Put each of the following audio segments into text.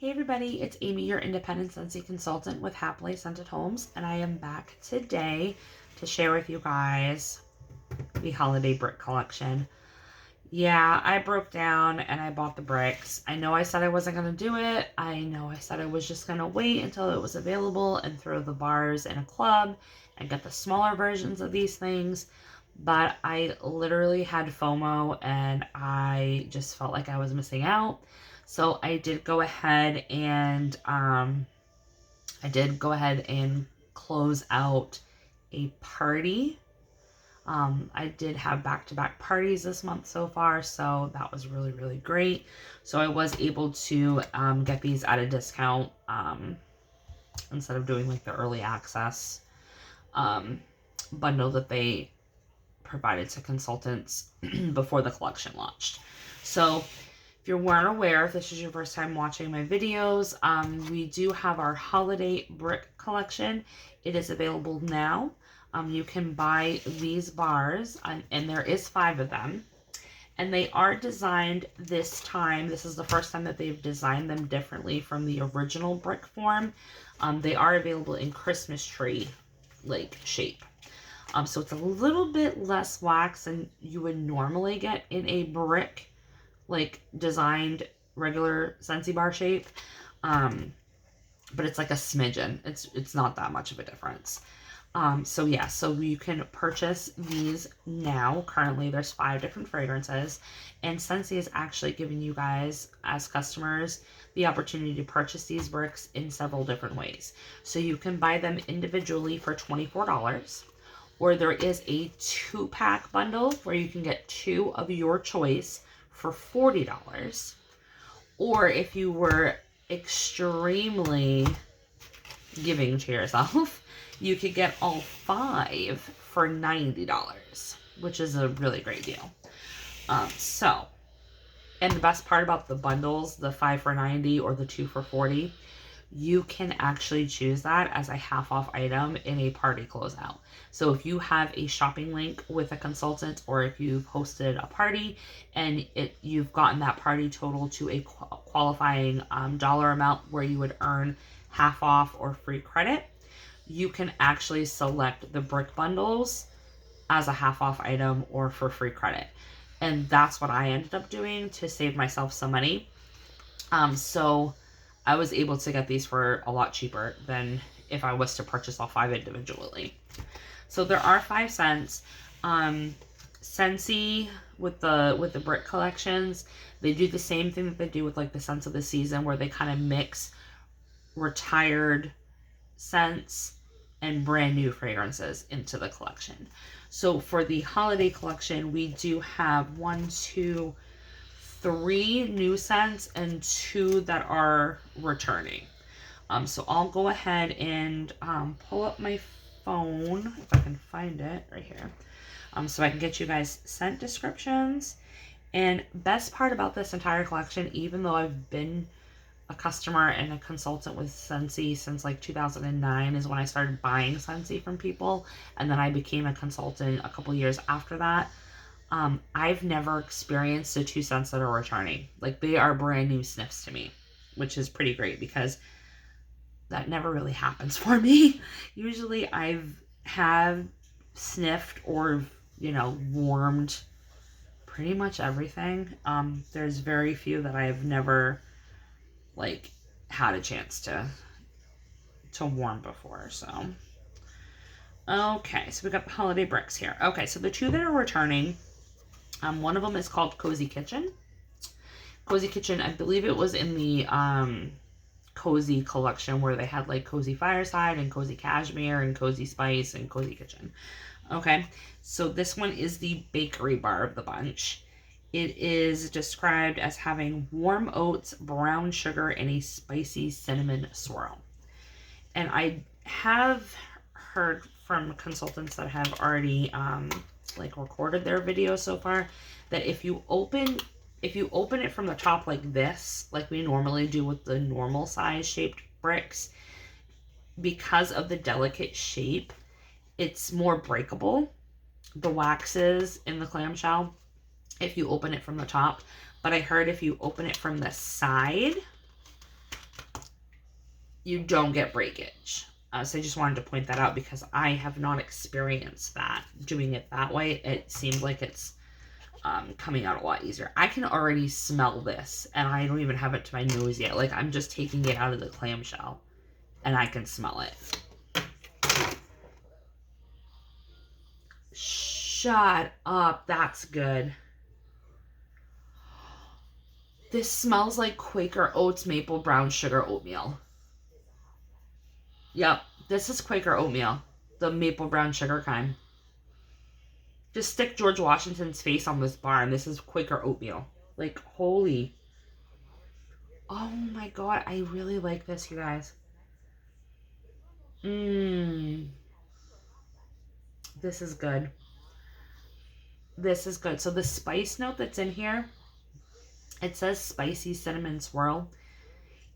Hey everybody, it's Amy, your independent Scentsy consultant with Happily Scented Homes, and I am back today to share with you guys the Holiday Brick Collection. Yeah, I broke down and I bought the bricks. I know I said I wasn't going to do it. I know I said I was just going to wait until it was available and throw the bars in a club and get the smaller versions of these things. But I literally had FOMO and I just felt like I was missing out. So I did go ahead and close out a party. I did have back-to-back parties this month so far, so that was really, really great. So I was able to get these at a discount instead of doing like the early access bundle that they provided to consultants before the collection launched. So if you weren't aware, if this is your first time watching my videos, we do have our Holiday Brick Collection. It is available now. You can buy these bars, and there is 5 of them. And they are designed this time. This is the first time that they've designed them differently from the original brick form. They are available in Christmas tree like shape. So it's a little bit less wax than you would normally get in a brick like designed regular Scentsy bar shape, but it's like a smidgen. It's not that much of a difference. So yeah, so you can purchase these now. Currently there's 5 different fragrances, and Scentsy is actually giving you guys as customers the opportunity to purchase these bricks in several different ways. So you can buy them individually for $24, or there is a 2-pack bundle where you can get 2 of your choice for $40, or if you were extremely giving to yourself, you could get all 5 for $90, which is a really great deal. And the best part about the bundles, the 5 for $90 or the 2 for $40, you can actually choose that as a half-off item in a party closeout. So if you have a shopping link with a consultant, or if you've hosted a party and you've gotten that party total to a qualifying dollar amount where you would earn half off or free credit, you can actually select the brick bundles as a half-off item or for free credit. And that's what I ended up doing to save myself some money. So I was able to get these for a lot cheaper than if I was to purchase all 5 individually. So there are 5 scents. Scentsy with the brick collections, they do the same thing that they do with like the scents of the season, where they kind of mix retired scents and brand new fragrances into the collection. So for the holiday collection, we do have 3 new scents and 2 that are returning. So I'll go ahead and pull up my phone, if I can find it right here, so I can get you guys scent descriptions. And best part about this entire collection, even though I've been a customer and a consultant with Scentsy since like 2009 is when I started buying Scentsy from people, and then I became a consultant a couple years after that. I've never experienced the 2 scents that are returning. Like, they are brand new sniffs to me, which is pretty great because that never really happens for me. Usually have sniffed or, warmed pretty much everything. There's very few that I've never like had a chance to warm before. So okay, so we got the holiday bricks here. Okay, so the 2 that are returning, one of them is called Cozy Kitchen. Cozy Kitchen, I believe it was in the Cozy collection where they had like Cozy Fireside and Cozy Cashmere and Cozy Spice and Cozy Kitchen. Okay, so this one is the bakery bar of the bunch. It is described as having warm oats, brown sugar, and a spicy cinnamon swirl. And I have heard from consultants that have already like recorded their videos so far that if you open it from the top like this, like we normally do with the normal size shaped bricks, because of the delicate shape, it's more breakable, the waxes in the clamshell, if you open it from the top. But I heard if you open it from the side, you don't get breakage. So I just wanted to point that out because I have not experienced that. Doing it that way, it seems like it's coming out a lot easier. I can already smell this, and I don't even have it to my nose yet. Like, I'm just taking it out of the clamshell, and I can smell it. Shut up. That's good. This smells like Quaker Oats maple brown sugar oatmeal. Yep, this is Quaker oatmeal. The maple brown sugar kind. Just stick George Washington's face on this bar, and this is Quaker oatmeal. Like, holy. Oh my god, I really like this, you guys. This is good. This is good. So the spice note that's in here, it says spicy cinnamon swirl.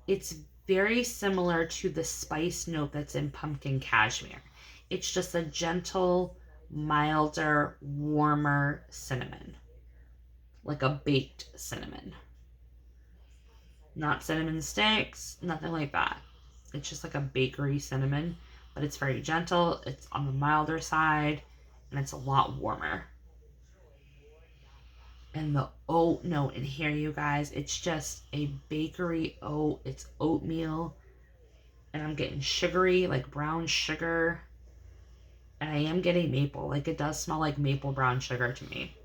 It's very similar to the spice note that's in pumpkin cashmere. It's just a gentle, milder, warmer cinnamon. Like a baked cinnamon. Not cinnamon sticks, nothing like that. It's just like a bakery cinnamon, but it's very gentle. It's on the milder side, and it's a lot warmer. And the oat note in here, you guys, it's just a bakery oat. It's oatmeal, and I'm getting sugary, like brown sugar, and I am getting maple. Like, it does smell like maple brown sugar to me.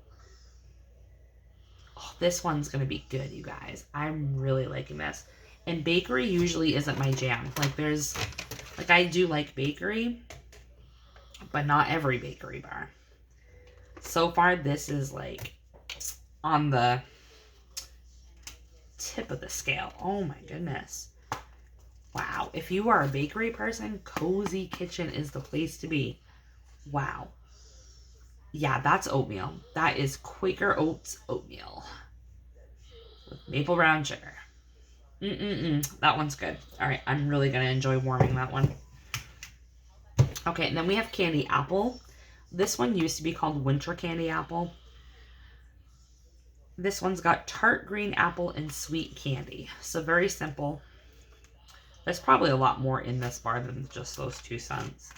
Oh, this one's gonna be good, you guys. I'm really liking this. And bakery usually isn't my jam. Like, I do like bakery, but not every bakery bar. So far, this is like on the tip of the scale. Oh my goodness. Wow. If you are a bakery person, Cozy Kitchen is the place to be. Wow. Yeah, that's oatmeal. That is Quaker Oats oatmeal with maple brown sugar. That one's good. All right, I'm really going to enjoy warming that one. Okay, and then we have candy apple. This one used to be called winter candy apple. This one's got tart green apple and sweet candy. So very simple. There's probably a lot more in this bar than just those 2 scents.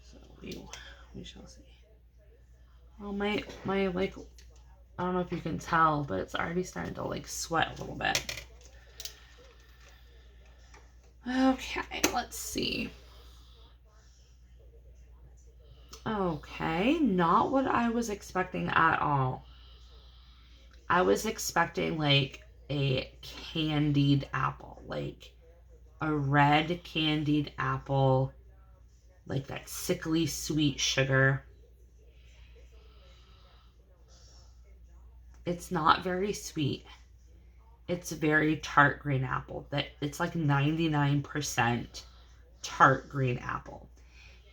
So we shall see. Oh, my like, I don't know if you can tell, but it's already starting to like sweat a little bit. Okay, let's see. Okay, not what I was expecting at all. I was expecting like a candied apple, like a red candied apple, like that sickly sweet sugar. It's not very sweet. It's very tart green apple. It's like 99% tart green apple.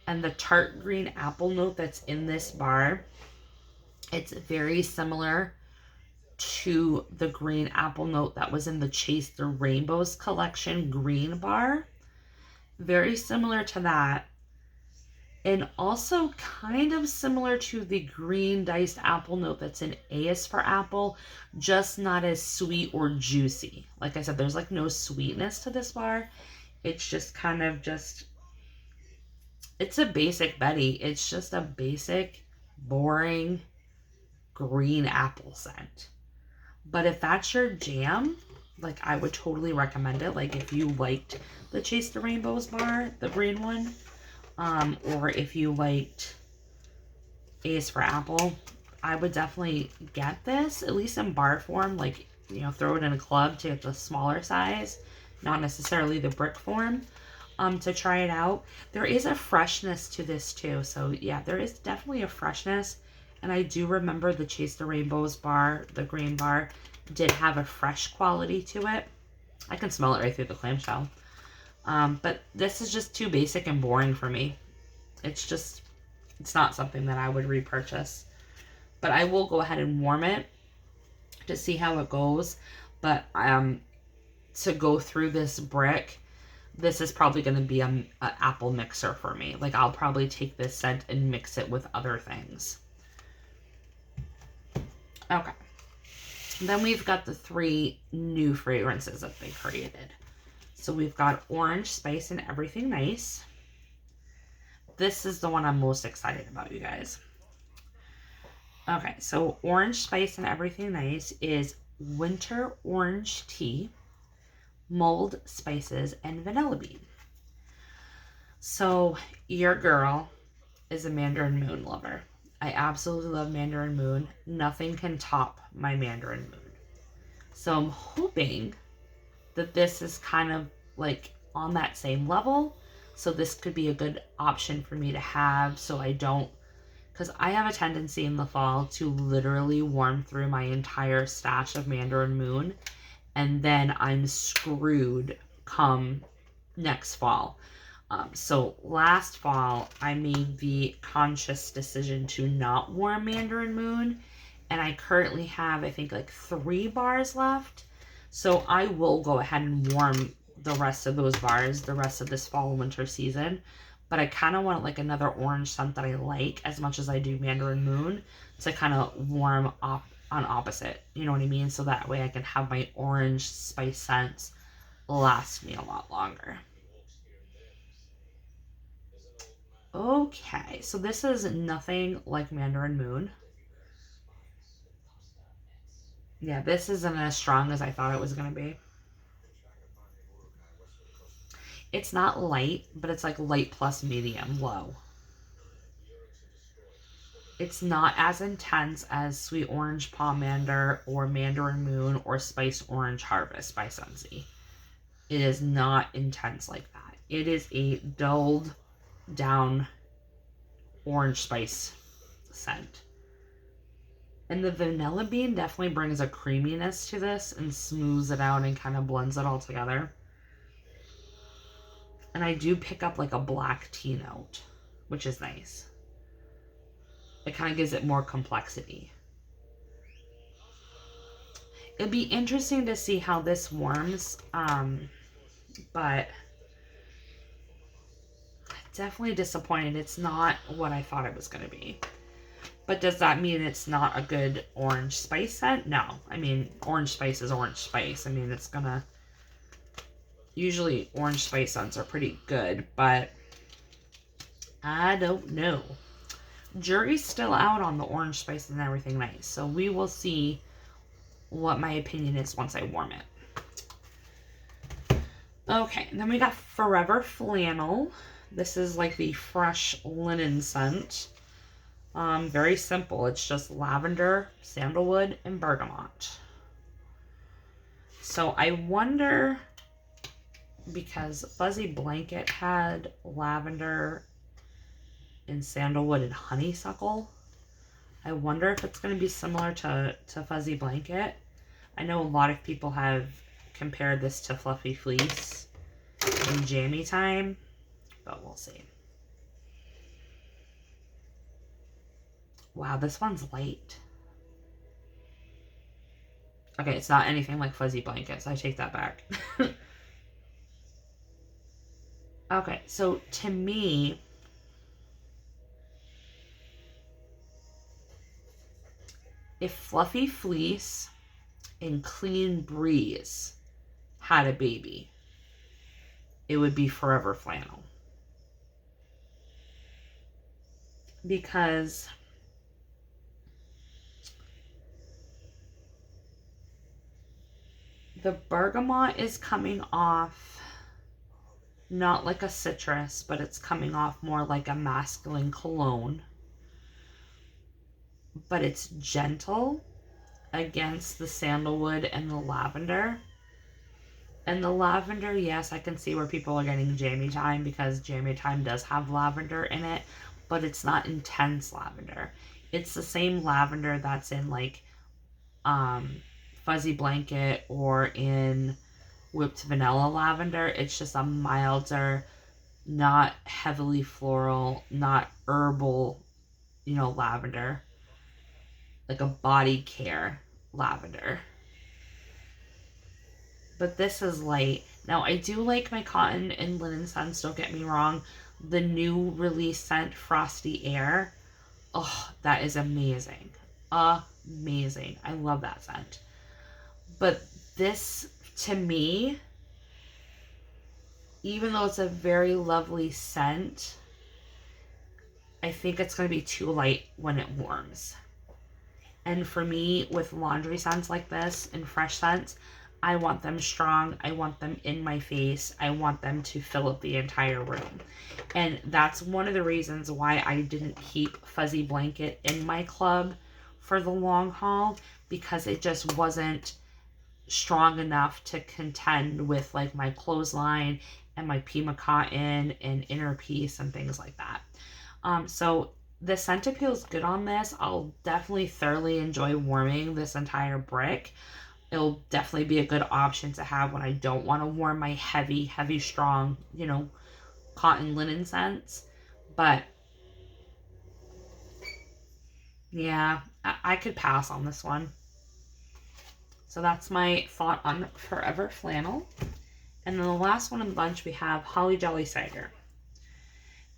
And the tart green apple note that's in this bar, it's very similar to the green apple note that was in the Chase the Rainbows collection green bar. Very similar to that. And also kind of similar to the green diced apple note that's in A is for Apple, just not as sweet or juicy. Like I said, there's like no sweetness to this bar. It's just kind of just, it's a basic Betty. It's just a basic, boring green apple scent. But if that's your jam, like, I would totally recommend it. Like, if you liked the Chase the Rainbows bar, the green one, or if you liked Ace for Apple, I would definitely get this, at least in bar form. Like, you know, throw it in a club to get the smaller size, not necessarily the brick form, to try it out. There is a freshness to this too. So yeah, there is definitely a freshness. And I do remember the Chase the Rainbows bar, the green bar, did have a fresh quality to it. I can smell it right through the clamshell. But this is just too basic and boring for me. It's not something that I would repurchase. But I will go ahead and warm it to see how it goes. But to go through this brick, this is probably going to be an apple mixer for me. Like, I'll probably take this scent and mix it with other things. Okay. Then we've got the 3 new fragrances that they created. So we've got Orange Spice and Everything Nice. This is the one I'm most excited about, you guys. Okay, so Orange Spice and Everything Nice is winter orange tea, mulled spices, and vanilla bean. So your girl is a Mandarin Moon lover. I absolutely love Mandarin Moon. Nothing can top my Mandarin Moon. So I'm hoping that this is kind of like on that same level. So this could be a good option for me to have so I don't, because I have a tendency in the fall to literally warm through my entire stash of Mandarin Moon, and then I'm screwed come next fall. So last fall, I made the conscious decision to not warm Mandarin Moon, and I currently have, I think, like 3 bars left. So I will go ahead and warm the rest of those bars the rest of this fall and winter season. But I kind of want like another orange scent that I like as much as I do Mandarin Moon to kind of warm up on opposite. You know what I mean? So that way I can have my orange spice scents last me a lot longer. Okay, so this is nothing like Mandarin Moon. Yeah, this isn't as strong as I thought it was going to be. It's not light, but it's like light plus medium low. It's not as intense as Sweet Orange Pomander or Mandarin Moon or Spice Orange Harvest by Scentsy. It is not intense like that. It is a dulled down orange spice scent. And the vanilla bean definitely brings a creaminess to this and smooths it out and kind of blends it all together. And I do pick up like a black tea note, which is nice. It kind of gives it more complexity. It'd be interesting to see how this warms, but definitely disappointed. It's not what I thought it was going to be. But does that mean it's not a good orange spice scent? No. I mean, orange spice is orange spice. I mean, it's going to... Usually orange spice scents are pretty good, but I don't know. Jury's still out on the orange spice and Everything Nice, so we will see what my opinion is once I warm it. Okay, and then we got Forever Flannel. This is like the fresh linen scent. Very simple. It's just lavender, sandalwood, and bergamot. So I wonder, because Fuzzy Blanket had lavender and sandalwood and honeysuckle, I wonder if it's going to be similar to Fuzzy Blanket. I know a lot of people have compared this to Fluffy Fleece in Jammy Time, but we'll see. Wow, this one's light. Okay, it's not anything like Fuzzy Blanket, so I take that back. Okay, so to me, if Fluffy Fleece and Clean Breeze had a baby, it would be Forever Flannel. Because the bergamot is coming off not like a citrus, but it's coming off more like a masculine cologne. But it's gentle against the sandalwood and the lavender. And the lavender, yes, I can see where people are getting Jammy Time, because Jammy Time does have lavender in it, but it's not intense lavender. It's the same lavender that's in like Fuzzy Blanket or in Whipped Vanilla Lavender. It's just a milder, not heavily floral, not herbal, lavender. Like a body care lavender. But this is light. Now, I do like my cotton and linen scents, don't get me wrong. The new release scent, Frosty Air. Oh, that is amazing. Amazing. I love that scent. But this, to me, even though it's a very lovely scent, I think it's going to be too light when it warms. And for me, with laundry scents like this and fresh scents, I want them strong. I want them in my face. I want them to fill up the entire room. And that's one of the reasons why I didn't keep Fuzzy Blanket in my club for the long haul, because it just wasn't strong enough to contend with like my clothesline and my Pima Cotton and Inner Peace and things like that. So the scent appeals good on this. I'll definitely thoroughly enjoy warming this entire brick. It'll definitely be a good option to have when I don't want to warm my heavy, strong, you know, cotton linen scents. But yeah, I could pass on this one. So that's my thought on Forever Flannel. And then the last one in the bunch, we have Holly Jolly Cider.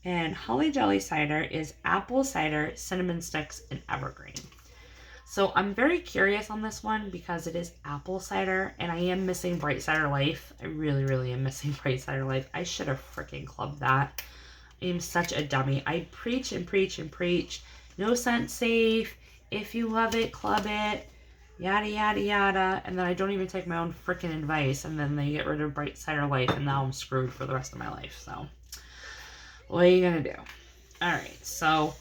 And Holly Jolly Cider is apple cider, cinnamon sticks, and evergreen. So I'm very curious on this one because it is apple cider, and I am missing Bright Cider Life. I really, really am missing Bright Cider Life. I should have freaking clubbed that. I am such a dummy. I preach and preach and preach. No scent safe. If you love it, club it. Yada, yada, yada. And then I don't even take my own freaking advice, and then they get rid of Bright Cider Life, and now I'm screwed for the rest of my life. So what are you gonna do? All right, so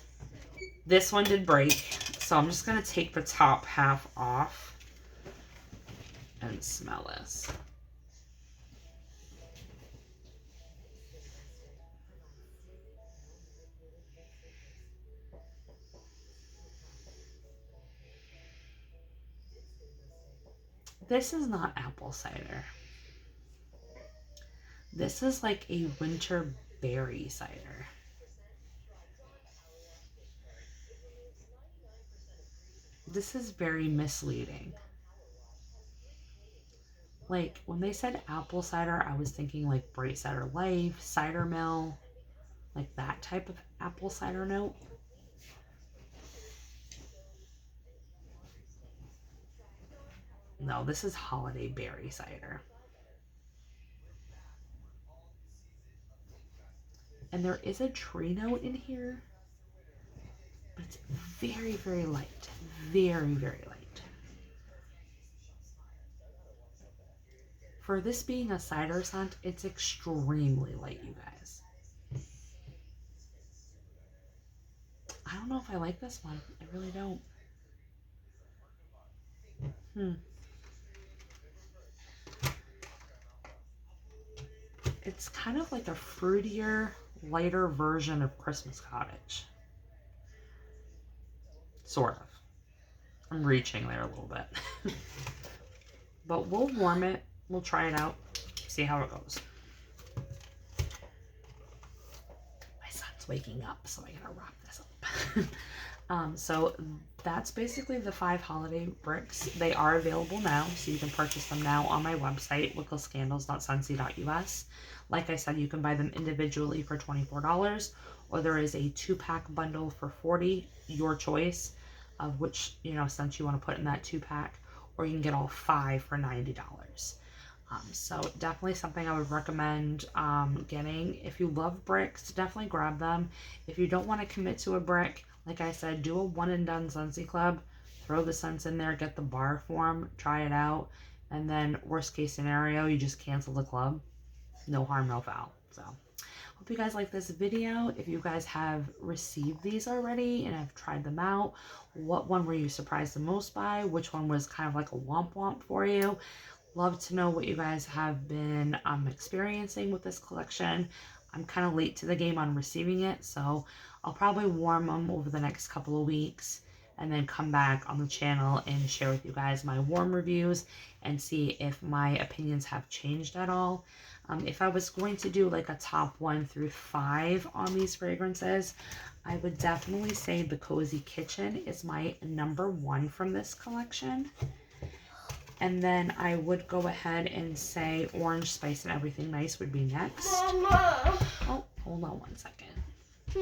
this one did break, so I'm just gonna take the top half off and smell this. This is not apple cider. This is like a winter berry cider. This is very misleading. Like, when they said apple cider, I was thinking like Bright Cider Life, Cider Mill, like that type of apple cider note. No, this is holiday berry cider. And there is a tree note in here, but it's very, very light. Very, very light. For this being a cider scent, it's extremely light, you guys. I don't know if I like this one. I really don't. It's kind of like a fruitier, lighter version of Christmas Cottage. Sort of. I'm reaching there a little bit. But we'll warm it. We'll try it out. See how it goes. My son's waking up, so I gotta wrap this up. So that's basically the 5 holiday bricks. They are available now, so you can purchase them now on my website, wicklescandals.scentsy.us. Like I said, you can buy them individually for $24, or there is a 2-pack bundle for $40, your choice of which, you know, scent you want to put in that 2-pack, or you can get all 5 for $90. So definitely something I would recommend getting. If you love bricks, definitely grab them. If you don't want to commit to a brick, like I said, do a one and done Scentsy Club. Throw the scents in there, get the bar form, try it out, and then worst case scenario, you just cancel the club. No harm, no foul. So hope you guys like this video. If you guys have received these already and have tried them out, what one were you surprised the most by? Which one was kind of like a womp womp for you? Love to know what you guys have been experiencing with this collection. I'm kind of late to the game on receiving it, so I'll probably warm them over the next couple of weeks and then come back on the channel and share with you guys my warm reviews and see if my opinions have changed at all. If I was going to do like a top 1 through 5 on these fragrances, I would definitely say the Cozy Kitchen is my number 1 from this collection. And then I would go ahead and say Orange Spice and Everything Nice would be next. Mama. Oh, hold on one second.